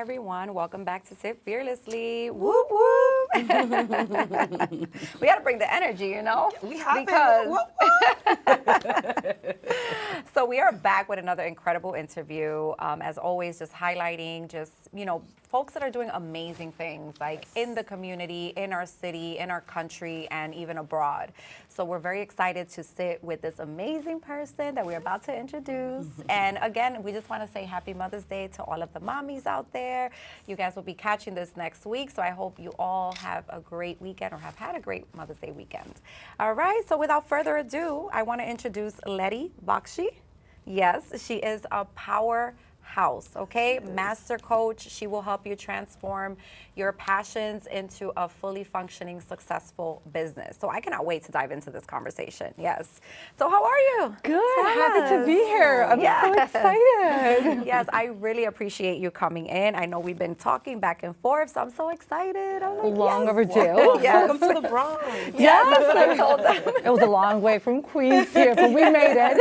everyone. Welcome back to Sit Fearlessly. Whoop, whoop. We got to bring the energy, you know? We have because it. So we are back with another incredible interview. As always, just highlighting folks that are doing amazing things like in the community, in our city, in our country, and even abroad. So we're very excited to sit with this amazing person that we're about to introduce. And again, we just want to say happy Mother's Day to all of the mommies out there. You guys will be catching this next week, so I hope you all have a great weekend or have had a great Mother's Day weekend. All right, so without further ado, I want to introduce Ledi Vokshi. Yes, she is a powerhouse, okay? Master coach. She will help you transform your passions into a fully functioning, successful business. So I cannot wait to dive into this conversation. Yes. So how are you? Good. Happy to be here. I'm so excited. Yes, I really appreciate you coming in. I know we've been talking back and forth, so I'm so excited. I'm like, Long overdue. Yes. Welcome to the Bronx. Yes, I told them. It was a long way from Queens here, but we made it.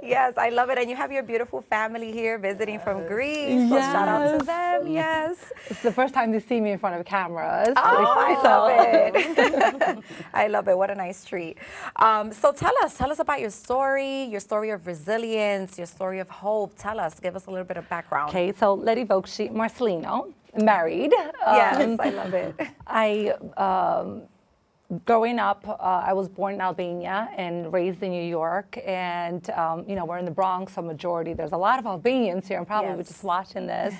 Yes, I love it. And you have your beautiful family here visiting from Greece. So shout out to them. Yes. It's the first time they see me in front of cameras. Oh, I love it. I love it. What a nice treat. So tell us about your story of resilience, your story of hope. Tell us, give us a little bit of background. Okay, so Ledi Vokshi, Marcelino, married. Yes, I love it. Growing up, I was born in Albania and raised in New York, and we're in the Bronx, a majority. There's a lot of Albanians here, and probably just watching this.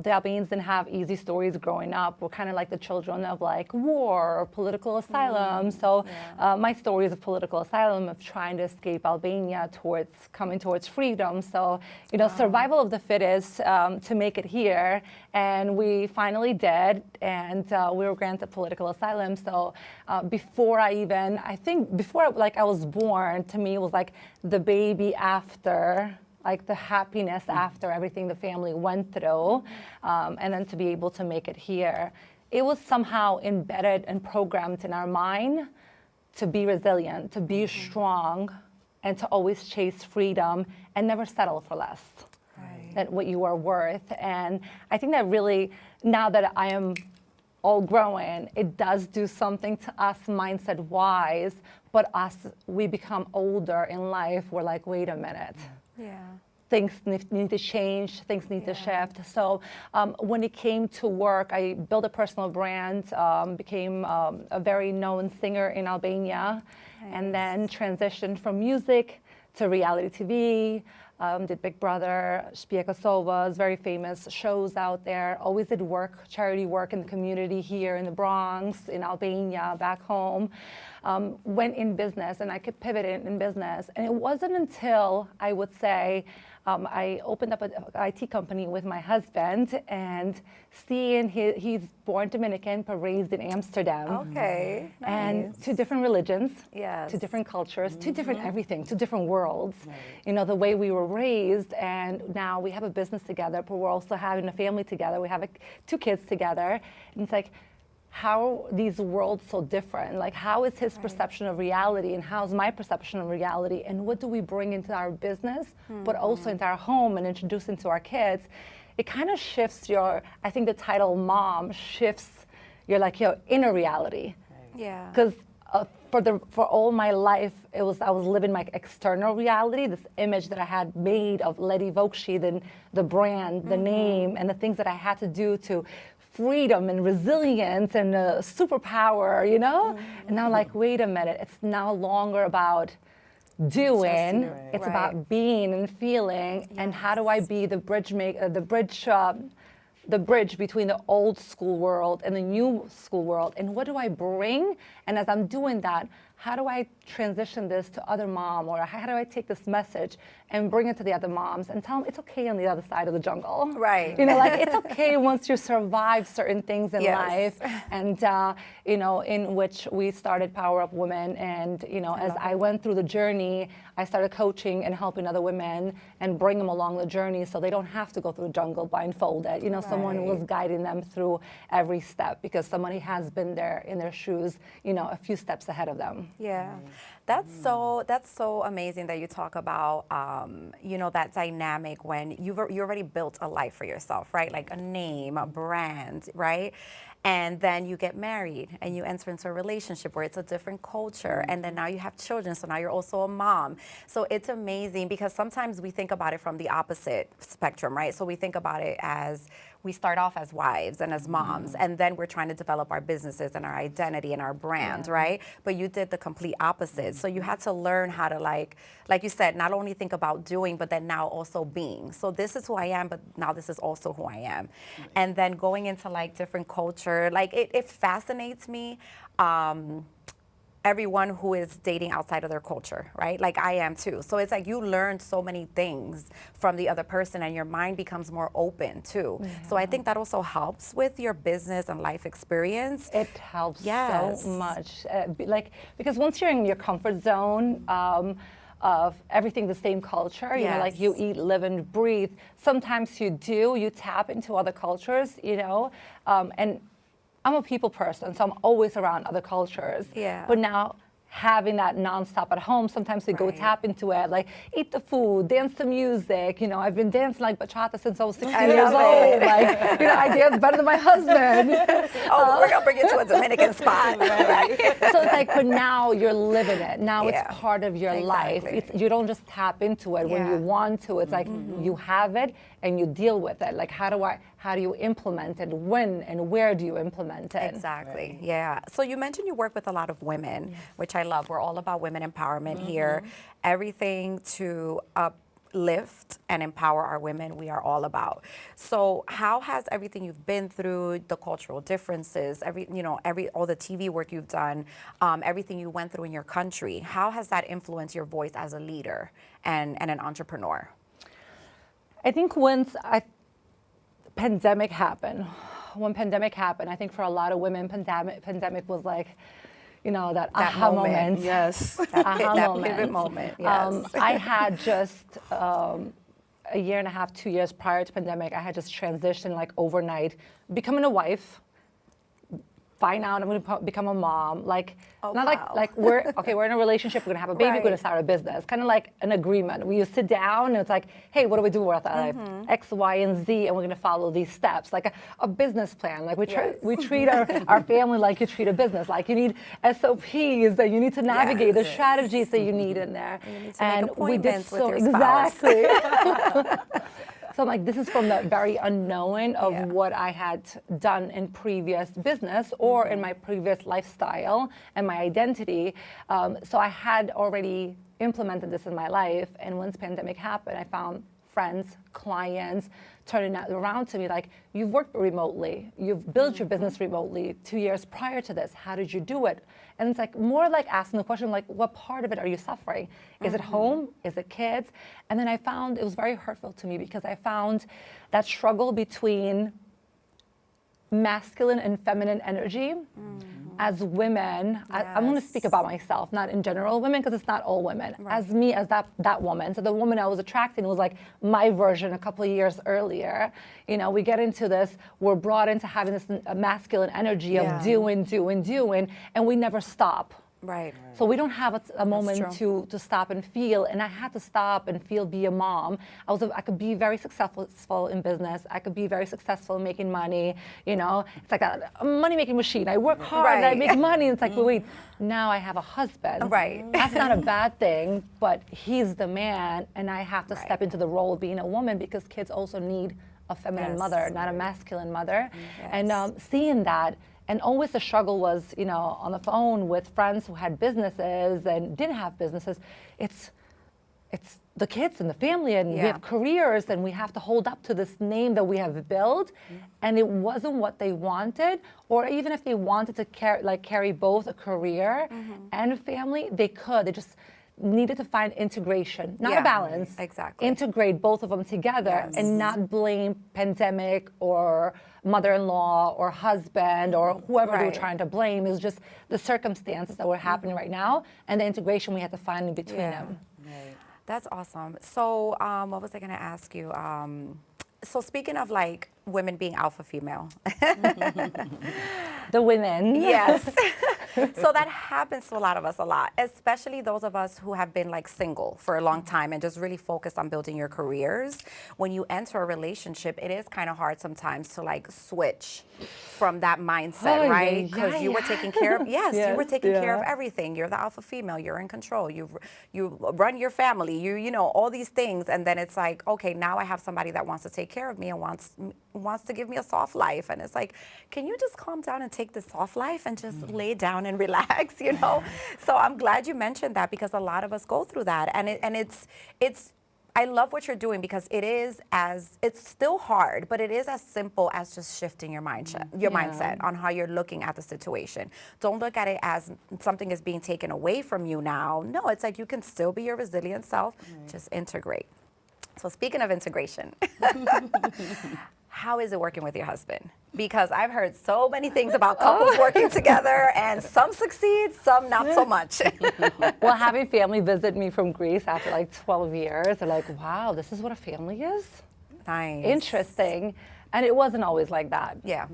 The Albanians didn't have easy stories growing up. We're kind of like the children of like war or political asylum. So my story is of political asylum, of trying to escape Albania coming towards freedom. So, survival of the fittest to make it here. And we finally did, and we were granted political asylum. So before I was born, to me it was like the baby after, like the happiness after everything the family went through, and then to be able to make it here. It was somehow embedded and programmed in our mind to be resilient, to be strong, and to always chase freedom and never settle for less than what you are worth. And I think that really, now that I am all growing, it does do something to us mindset-wise, but we become older in life, we're like, wait a minute. Yeah. Things need to change, things need to shift. So when it came to work, I built a personal brand, became a very known singer in Albania, and then transitioned from music to reality TV, did Big Brother, Shpia Kosova's, very famous shows out there, always did work, charity work in the community here in the Bronx, in Albania, back home. Went in business, and I could pivot in business. And it wasn't until, I would say, I opened up an IT company with my husband, and seeing he's born Dominican but raised in Amsterdam. Okay. Nice. And two different religions, Yes. two different cultures, two different everything, two different worlds. The way we were raised, and now we have a business together, but we're also having a family together. We have 2 kids together, and it's like, how are these worlds so different? Like, how is his perception of reality, and how's my perception of reality, and what do we bring into our business, but also into our home and introduce into our kids? It kind of shifts I think the title mom shifts your inner reality. Yeah. Because for all my life, I was living my external reality, this image that I had made of Ledi Vokshi, the brand, the name, and the things that I had to do to freedom and resilience and superpower, And now, like, wait a minute, it's no longer about doing, it's about being and feeling, and how do I be the bridge between the old school world and the new school world, and what do I bring? And as I'm doing that, how do I transition this to other mom, or how do I take this message and bring it to the other moms and tell them it's okay on the other side of the jungle. Right. It's okay once you survive certain things in life. And, in which we started PowerUP Women. And, as I went through the journey, I started coaching and helping other women and bring them along the journey so they don't have to go through the jungle blindfolded. Someone was guiding them through every step because somebody has been there in their shoes, a few steps ahead of them. Yeah, that's so amazing that you talk about that dynamic when you already built a life for yourself, right? Like a name, a brand, right? And then you get married and you enter into a relationship where it's a different culture, and then now you have children, so now you're also a mom. So it's amazing because sometimes we think about it from the opposite spectrum, right? So we think about it as we start off as wives and as moms, and then we're trying to develop our businesses and our identity and our brand, right? But you did the complete opposite. So you had to learn how to, like you said, not only think about doing, but then now also being. So this is who I am, but now this is also who I am. And then going into like different culture, like it fascinates me. Everyone who is dating outside of their culture, right? Like I am too. So it's like you learn so many things from the other person and your mind becomes more open too. Yeah. So I think that also helps with your business and life experience. It helps so much. Because once you're in your comfort zone, of everything the same culture, you know, like you eat, live, and breathe. Sometimes you tap into other cultures, and I'm a people person, so I'm always around other cultures. Yeah. But now having that nonstop at home, sometimes we go tap into it, like eat the food, dance the music. I've been dancing like bachata since I was 16 years old. Like, I dance better than my husband. We're gonna bring you to a Dominican spot. So it's like, but now you're living it. Now it's part of your life. You don't just tap into it when you want to. It's like you have it and you deal with it. Like how do you implement it? When and where do you implement it? Exactly. Yeah. So you mentioned you work with a lot of women, which I love. We're all about women empowerment here. Everything to uplift and empower our women, we are all about. So how has everything you've been through, the cultural differences, all the TV work you've done, everything you went through in your country, how has that influenced your voice as a leader and an entrepreneur? I think when pandemic happened, I think for a lot of women, pandemic was like, that aha moment. Yes. That pivot moment. Yes. I had just a year and a half, 2 years prior to pandemic, I had just transitioned like overnight, becoming a wife. Find out I'm going to become a mom. Like, like we're in a relationship, we're going to have a baby, we're going to start a business. Kind of like an agreement. We sit down and it's like, hey, what do we do with our life? X, Y, and Z, and we're going to follow these steps. Like a business plan. Like we treat our family like you treat a business. Like you need SOPs that you need to navigate, the strategies that you need in there. You need to make appointments with your spouse. Exactly. So I'm like, this is from the very unknown of what I had done in previous business or in my previous lifestyle and my identity. So I had already implemented this in my life. And once pandemic happened, I found friends, clients turning around to me like, you've worked remotely, you've built your business remotely 2 years prior to this, how did you do it? And it's like more like asking the question like, what part of it are you suffering? Is it home? Is it kids? And then I found it was very hurtful to me because I found that struggle between masculine and feminine energy. As women, I'm going to speak about myself, not in general women, because it's not all women. As me, as that woman. So the woman I was attracting was like my version a couple of years earlier. We get into this, we're brought into having this masculine energy of doing, and we never stop. Right. So we don't have a moment to stop and feel. And I had to stop and feel, be a mom. I could be very successful in business. I could be very successful in making money. It's like a money-making machine. I work hard and I make money. And it's like, wait, now I have a husband. Right. That's not a bad thing, but he's the man. And I have to step into the role of being a woman because kids also need a feminine mother, not a masculine mother. And seeing that, and always the struggle was, on the phone with friends who had businesses and didn't have businesses. It's the kids and the family, and we have careers, and we have to hold up to this name that we have built. And it wasn't what they wanted, or even if they wanted to carry both a career and a family, they could. They just needed to find integration, not a balance. Exactly. Integrate both of them together and not blame pandemic or mother-in-law or husband or whoever they were trying to blame. It was just the circumstances that were happening right now and the integration we had to find in between them. Right. That's awesome. So what was I going to ask you? So speaking of women being alpha female. The women. Yes. So that happens to a lot of us a lot, especially those of us who have been like single for a long time and just really focused on building your careers. When you enter a relationship, it is kind of hard sometimes to like switch from that mindset, right? Because you were taking care of, you were taking care of everything. You're the alpha female, you're in control, you run your family, you know, all these things. And then it's like, okay, now I have somebody that wants to take care of me and wants to give me a soft life. And it's like, can you just calm down and take the soft life and just lay down and relax, you know? So I'm glad you mentioned that, because a lot of us go through that. And it's I love what you're doing, because it's still hard, but it is as simple as just shifting your mindset on how you're looking at the situation. Don't look at it as something is being taken away from you now. No, it's like you can still be your resilient self, just integrate. So speaking of integration, how is it working with your husband? Because I've heard so many things about couples working together, and some succeed, some not so much. Well, having family visit me from Greece after like 12 years, they're like, wow, this is what a family is? Nice. Interesting. And it wasn't always like that. Yeah.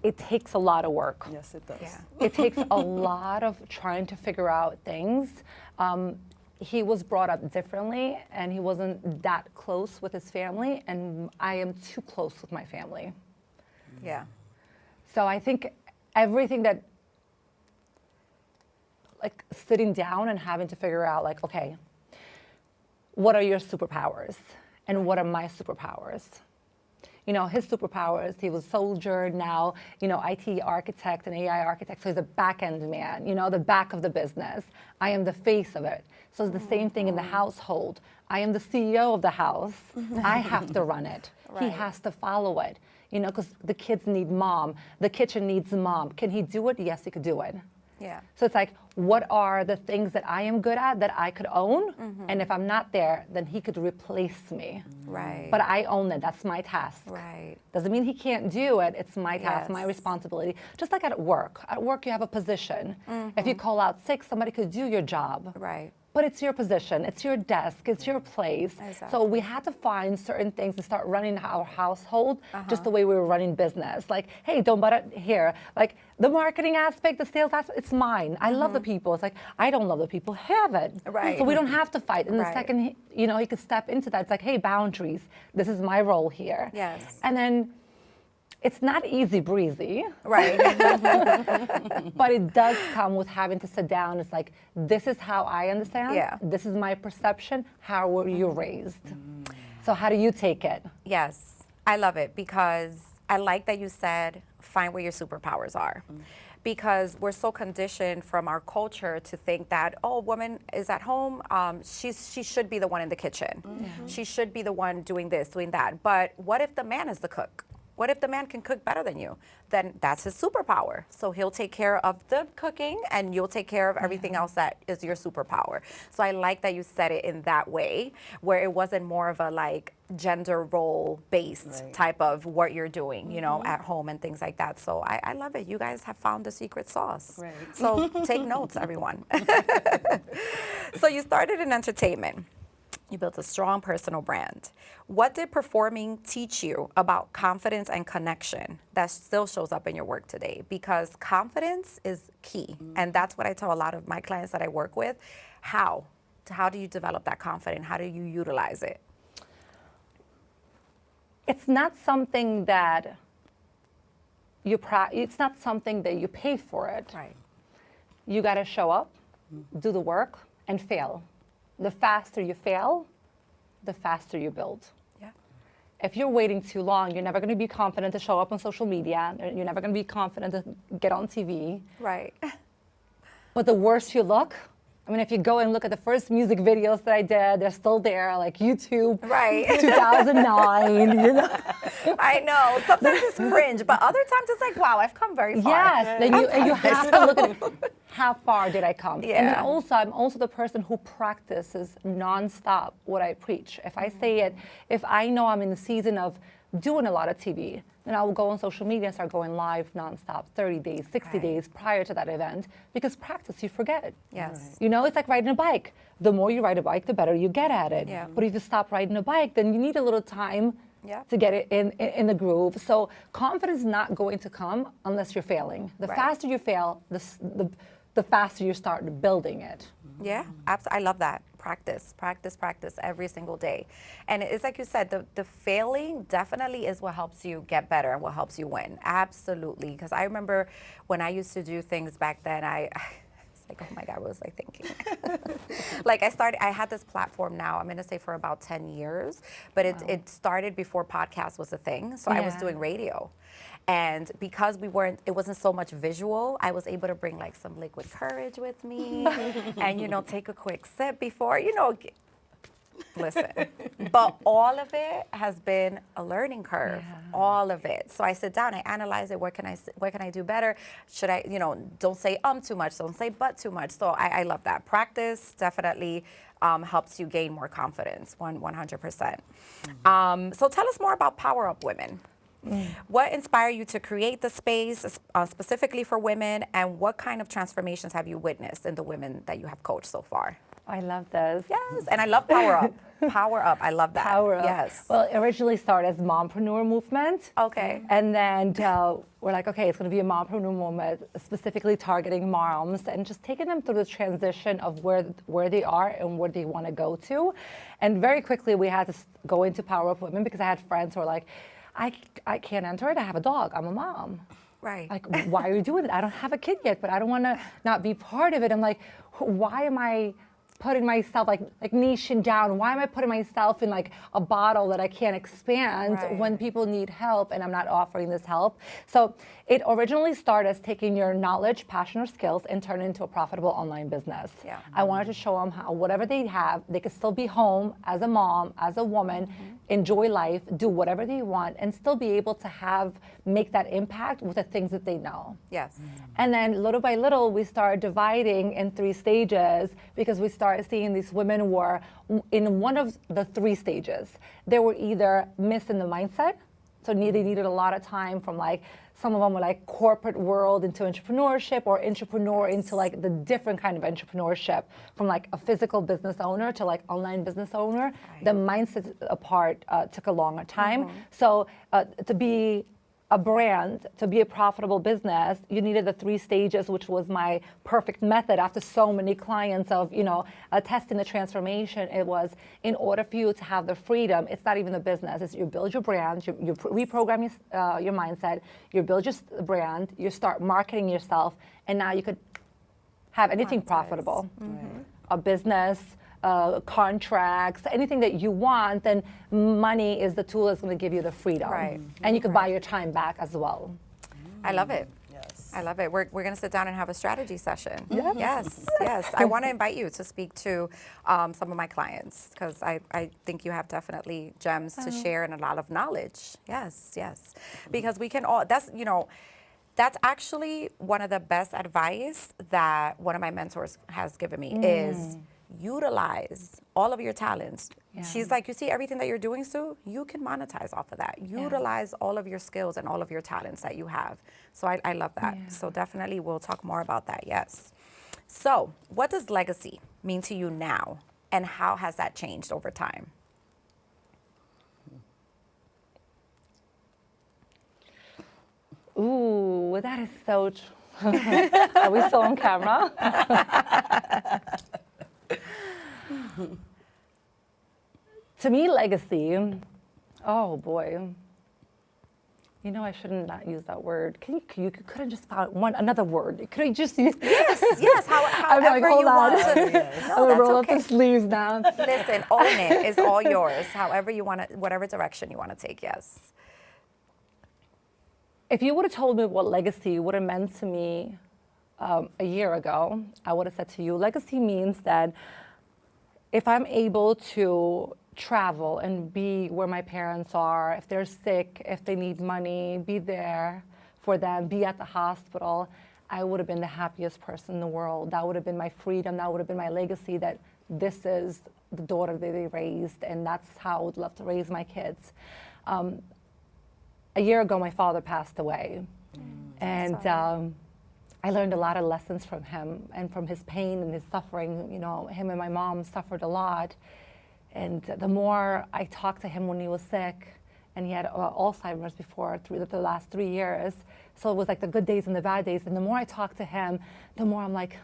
It takes a lot of work. Yes, it does. Yeah. It takes a lot of trying to figure out things. He was brought up differently, and he wasn't that close with his family, and I am too close with my family. Yeah. So I think everything that, like sitting down and having to figure out, like, okay, what are your superpowers and what are my superpowers? You know, his superpowers, he was soldier, now, you know, IT architect and AI architect, so he's a back-end man, you know, the back of the business. I am the face of it. So it's the same thing in the household. I am the CEO of the house. I have to run it. He has to follow it, you know, because the kids need mom. The kitchen needs mom. Can he do it? Yes, he could do it. Yeah. So it's like, what are the things that I am good at that I could own? And if I'm not there, then he could replace me. Right. But I own it. That's my task. Right. Doesn't mean he can't do it. It's my task, my Yes. responsibility. Just like at work. At work, you have a position. If you call out sick, somebody could do your job. Right. But it's your position, it's your desk, it's your place. Exactly. So we had to find certain things to start running our household just the way we were running business. Like, hey, don't butt it here. Like the marketing aspect, the sales aspect, it's mine. I love the people. It's like, I don't love the people, have it. Right. So we don't have to fight. And the Right. second, you know, he could step into that, it's like, hey, boundaries. This is my role here. Yes. And then it's not easy breezy. Right. But it does come with having to sit down. It's like, this is how I understand. Yeah. This is my perception. How were you raised? So how do you take it? Yes, I love it, because I like that you said find where your superpowers are. Because we're so conditioned from our culture to think that, oh, a woman is at home, she should be the one in the kitchen. She should be the one doing this, doing that. But what if the man is the cook? What if the man can cook better than you? Then that's his superpower. So he'll take care of the cooking and you'll take care of everything else that is your superpower. So I like that you said it in that way, where it wasn't more of a like gender role based type of what you're doing, you know, at home and things like that. So I love it. You guys have found the secret sauce. Right. So take notes, everyone. So you started in entertainment. You built a strong personal brand. What did performing teach you about confidence and connection that still shows up in your work today? Because confidence is key. And that's what I tell a lot of my clients that I work with. How do you develop that confidence? How do you utilize it? It's not something that it's not something that you pay for it. Right. You got to show up, do the work, and fail. The faster you fail, the faster you build. Yeah. If you're waiting too long, you're never going to be confident to show up on social media. You're never going to be confident to get on TV. Right. But the worse you look, I mean, if you go and look at the first music videos that I did, they're still there, like YouTube, Right. 2009, you know. I know. Sometimes it's cringe, but other times it's like, wow, I've come very far. Yes, then you have to look at how far did I come. Yeah. And then also, I'm also the person who practices nonstop what I preach. If I say it, if I know I'm in the season of doing a lot of TV, then I will go on social media and start going live nonstop, 30 days, 60 days prior to that event, because practice, you forget. Yes. You know, it's like riding a bike. The more you ride a bike, the better you get at it. Yeah. But if you stop riding a bike, then you need a little time to get it in the groove. So confidence is not going to come unless you're failing. The faster you fail, the faster you start building it. Yeah, absolutely. I love that. Practice every single day. And it's like you said, the failing definitely is what helps you get better and what helps you win. Absolutely. Because I remember when I used to do things back then, I like, oh my God, what was I thinking? Like I had this platform now, I'm gonna say for about 10 years, but it started before podcast was a thing. So I was doing radio. And because it wasn't so much visual, I was able to bring like some liquid courage with me and, take a quick sip before, listen. But all of it has been a learning curve, all of it. So I sit down, I analyze it. What can I do better? Should I, don't say too much, don't say but too much. So I love that. Practice definitely helps you gain more confidence, 100%. So tell us more about PowerUP Women. What inspired you to create the space specifically for women, and what kind of transformations have you witnessed in the women that you have coached so far? I love this. Yes, and I love PowerUP. PowerUP, I love that. PowerUP. Yes. Well, it originally started as mompreneur movement. Okay. And then we're like, okay, it's going to be a mompreneur movement specifically targeting moms and just taking them through the transition of where they are and where they want to go to. And very quickly we had to go into PowerUP Women because I had friends who were like, I can't enter it. I have a dog. I'm a mom. Right. Like, why are you doing it? I don't have a kid yet, but I don't want to not be part of it. I'm like, why am I putting myself like niching down? Why am I putting myself in like a bottle that I can't expand when people need help and I'm not offering this help? So it originally started as taking your knowledge, passion, or skills and turn it into a profitable online business. Yeah. I wanted to show them how whatever they have, they could still be home as a mom, as a woman, enjoy life, do whatever they want, and still be able to make that impact with the things that they know. Yes. And then little by little, we started dividing in 3 stages because we started seeing these women were in one of the 3 stages. They were either missing the mindset, so they needed a lot of time from like, some of them were like corporate world into entrepreneurship or entrepreneur into like the different kind of entrepreneurship from like a physical business owner to like online business owner. The mindset part took a longer time. So to be a brand, to be a profitable business, you needed the 3 stages, which was my perfect method after so many clients of, testing the transformation. It was in order for you to have the freedom, it's not even the business, it's you build your brand, you reprogram your mindset, you build your brand, you start marketing yourself, and now you could have anything profitable. A business, contracts, anything that you want, then money is the tool that's going to give you the freedom. Right. And you can buy your time back as well. I love it. Yes. I love it. We're going to sit down and have a strategy session. Yes. Yes. I want to invite you to speak to some of my clients because I think you have definitely gems to share and a lot of knowledge. Yes. Because we can all, that's actually one of the best advice that one of my mentors has given me is utilize all of your talents. Yeah. She's like, you see everything that you're doing, Sue, you can monetize off of that. Utilize all of your skills and all of your talents that you have. So I love that. Yeah. So definitely we'll talk more about that, yes. So what does legacy mean to you now? And how has that changed over time? Ooh, that is so Are we still on camera? To me, legacy, oh boy. I shouldn't not use that word. You could have just found another word. Could have just used Yes, however you want to. I'm gonna roll up the sleeves now. Listen, own it. It's all yours. However you want to, whatever direction you want to take, yes. If you would have told me what legacy would have meant to me a year ago, I would have said to you, legacy means that if I'm able to travel and be where my parents are, if they're sick, if they need money, be there for them, be at the hospital, I would have been the happiest person in the world. That would have been my freedom. That would have been my legacy, that this is the daughter that they raised, and that's how I would love to raise my kids. A year ago, my father passed away, and I learned a lot of lessons from him and from his pain and his suffering. Him and my mom suffered a lot. And the more I talked to him when he was sick and he had Alzheimer's before the last 3 years. So it was like the good days and the bad days. And the more I talk to him, the more I'm like,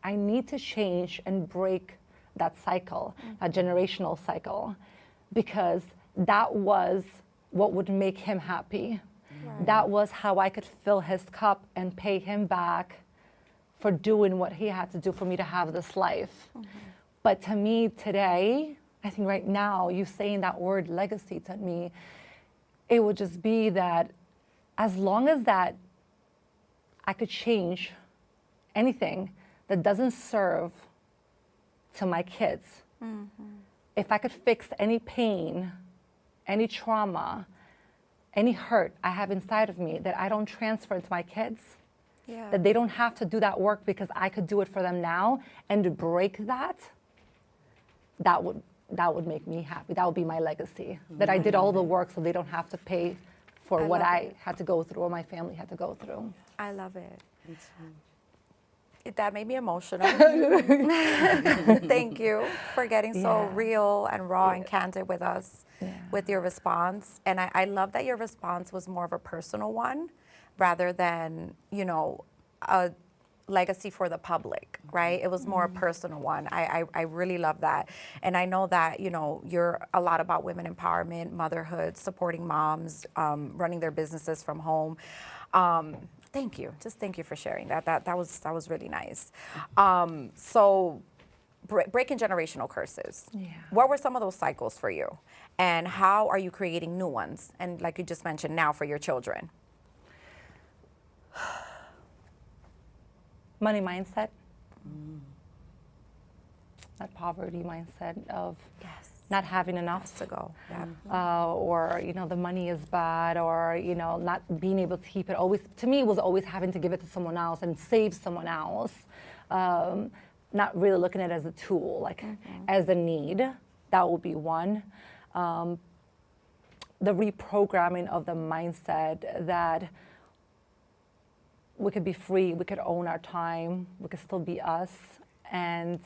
I need to change and break that cycle, that generational cycle, because that was what would make him happy. Right. That was how I could fill his cup and pay him back for doing what he had to do for me to have this life. But to me today, I think right now, you saying that word legacy to me, it would just be that as long as that I could change anything that doesn't serve to my kids, if I could fix any pain, any trauma, any hurt I have inside of me that I don't transfer into my kids, that they don't have to do that work because I could do it for them now, and to break that, that would make me happy. That would be my legacy, that I did all the work so they don't have to pay for what I had to go through or my family had to go through. I love it. That made me emotional. Thank you for getting so real and raw and candid with us with your response. And I love that your response was more of a personal one rather than, you know, a legacy for the public, right? It was more a personal one. I really love that. And I know that, you know, you're a lot about women empowerment, motherhood, supporting moms, running their businesses from home. Thank you. Just thank you for sharing that. That was really nice. So breaking generational curses. Yeah. What were some of those cycles for you? And how are you creating new ones? And like you just mentioned, now for your children. Money mindset. That poverty mindset of not having enough to go. Or, you know, the money is bad, or, you know, not being able to keep it. Always, to me, it was always having to give it to someone else and save someone else. Not really looking at it as a tool, like as a need. That would be one. The reprogramming of the mindset that we could be free, we could own our time, we could still be us. And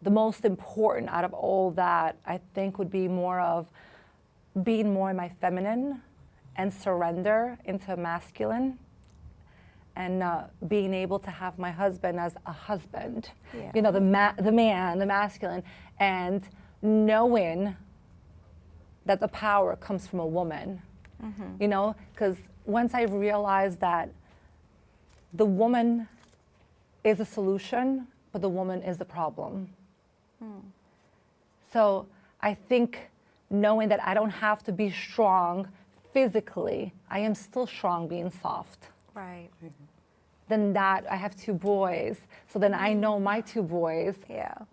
the most important out of all that, I think, would be more of being more in my feminine and surrender into masculine, and being able to have my husband as a husband, you know, the man, the masculine, and knowing that the power comes from a woman, you know, because once I realized that the woman is a solution, but the woman is the problem. So I think knowing that I don't have to be strong physically, I am still strong being soft. Right. Then that, I have 2 boys, so then I know my 2 boys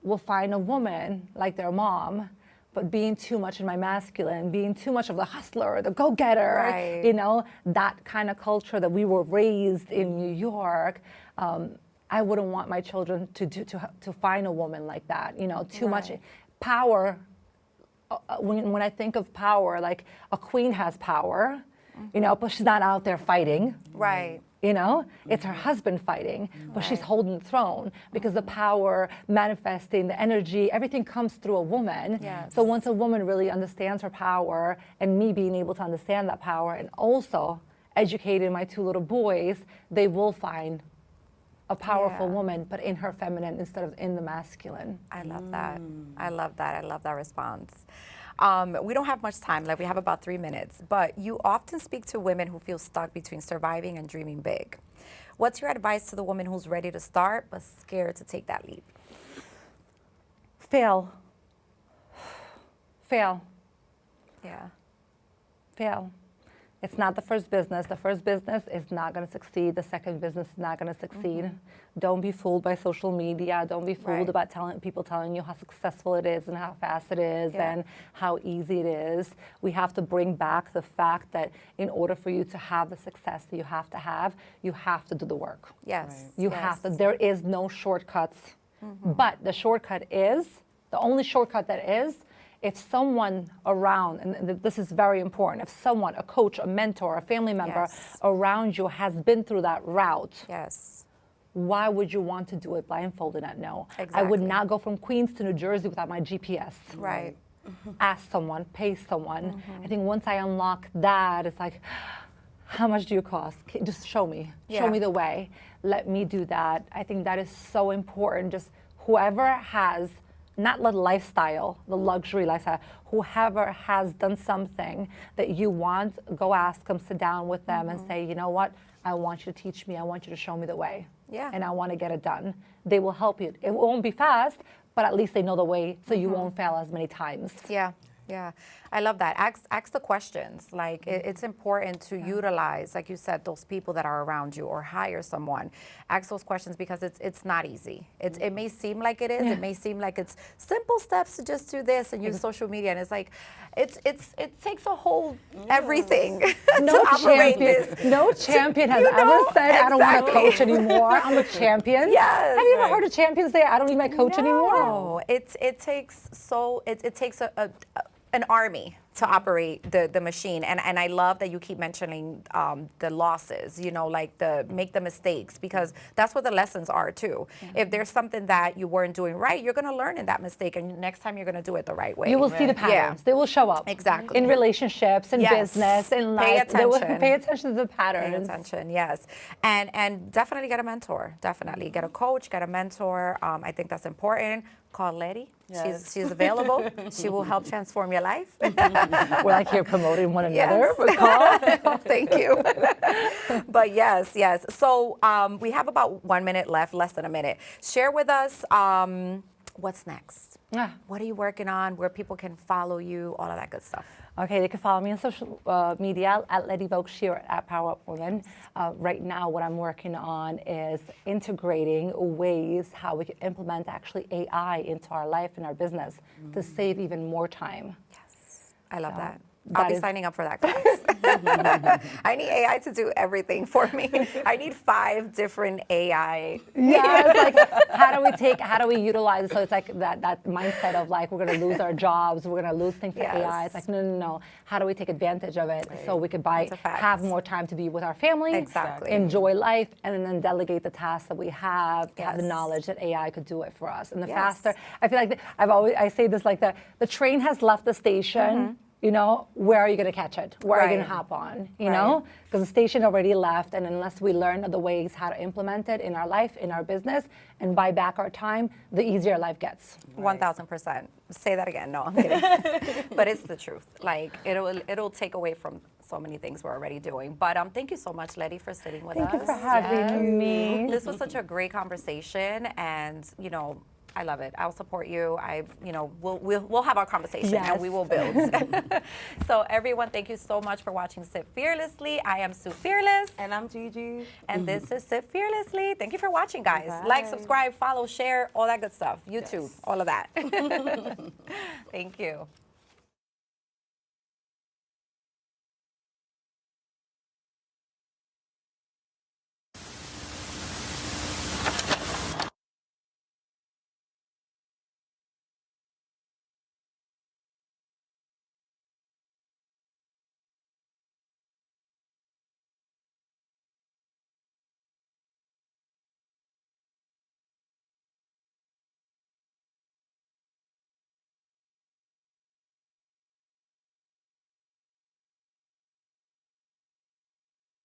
will find a woman like their mom, but being too much in my masculine, being too much of the hustler, the go-getter, you know, that kind of culture that we were raised in New York, I wouldn't want my children to find a woman like that, you know, too much power. When I think of power, like a queen has power, you know, but she's not out there fighting. Right. You know, it's her husband fighting, but she's holding the throne because the power, manifesting, the energy, everything comes through a woman. Yes. So once a woman really understands her power, and me being able to understand that power, and also educating my 2 little boys, they will find a powerful woman, but in her feminine instead of in the masculine. I love that. I love that. I love that response. We don't have much time left. We have about 3 minutes, but you often speak to women who feel stuck between surviving and dreaming big. What's your advice to the woman who's ready to start but scared to take that leap? Fail. Fail. Yeah. Fail. It's not the first business. The first business is not going to succeed. The second business is not going to succeed. Don't be fooled by social media. Don't be fooled about people telling you how successful it is and how fast it is and how easy it is. We have to bring back the fact that in order for you to have the success that you have to do the work. Yes. You have to. There is no shortcuts. But the shortcut is, the only shortcut that is, if someone around, and this is very important, if someone, a coach, a mentor, a family member around you has been through that route, why would you want to do it blindfolded at no? Exactly. I would not go from Queens to New Jersey without my GPS. Right. ask someone, pay someone. I think once I unlock that, it's like, how much do you cost? Just show me. Show me the way. Let me do that. I think that is so important. Just whoever has, not the lifestyle, the luxury lifestyle, whoever has done something that you want, go ask them, sit down with them and say, you know what? I want you to teach me. I want you to show me the way. Yeah. And I want to get it done. They will help you. It won't be fast, but at least they know the way so you won't fail as many times. Yeah. Yeah, I love that. Ask the questions. Like it's important to utilize, like you said, those people that are around you, or hire someone. Ask those questions because it's not easy. It may seem like it is. It may seem like it's simple steps to just do this and use social media, and it's like it takes a whole everything to operate this. No champion has ever said, "I don't want to coach anymore. I'm a champion." Yes. Have you ever heard a champion say, "I don't need my coach anymore"? No, it takes an army to operate the machine, and I love that you keep mentioning the losses, you know, like make the mistakes, because that's what the lessons are too. If there's something that you weren't doing right, you're going to learn in that mistake, and next time you're going to do it the right way. You will see the patterns. They will show up. Exactly. In relationships, in business, in life. Pay attention. Pay attention to the patterns. Pay attention, yes. And definitely get a mentor. Definitely get a coach, get a mentor. I think that's important. Call Ledi. Yes. She's available. She will help transform your life. We're like here promoting one another. Yes. Thank you. But yes. So we have about 1 minute left, less than a minute. Share with us what's next. What are you working on? Where people can follow you? All of that good stuff. Okay, they can follow me on social media at Ledi Vokshi or at PowerUP Women. Right now, what I'm working on is integrating ways how we can implement actually AI into our life and our business to save even more time. Yes, I love that. I'll be signing up for that class. I need AI to do everything for me. I need 5 different AI. Yeah, it's like how do we utilize it? So it's like that mindset of like we're going to lose our jobs, we're going to lose things to AI. It's like no. How do we take advantage of it so we could have more time to be with our family, enjoy life, and then delegate the tasks that we have to have the knowledge that AI could do it for us. And the faster, I feel like I say this like the train has left the station. You know, where are you going to catch it? Where are you going to hop on? You know, because the station already left, and unless we learn other ways how to implement it in our life, in our business, and buy back our time, the easier life gets. 1,000%. Say that again. No, I'm kidding. But it's the truth. Like it'll take away from so many things we're already doing. But thank you so much, Ledi, for sitting with us. Thank you for having me. This was such a great conversation, and you know, I love it. I'll support you. We'll have our conversation and we will build. So everyone, thank you so much for watching Sit Fearlessly. I am Sue Fearless. And I'm Gigi. And this is Sit Fearlessly. Thank you for watching, guys. Bye. Like, subscribe, follow, share, all that good stuff. YouTube, all of that. Thank you.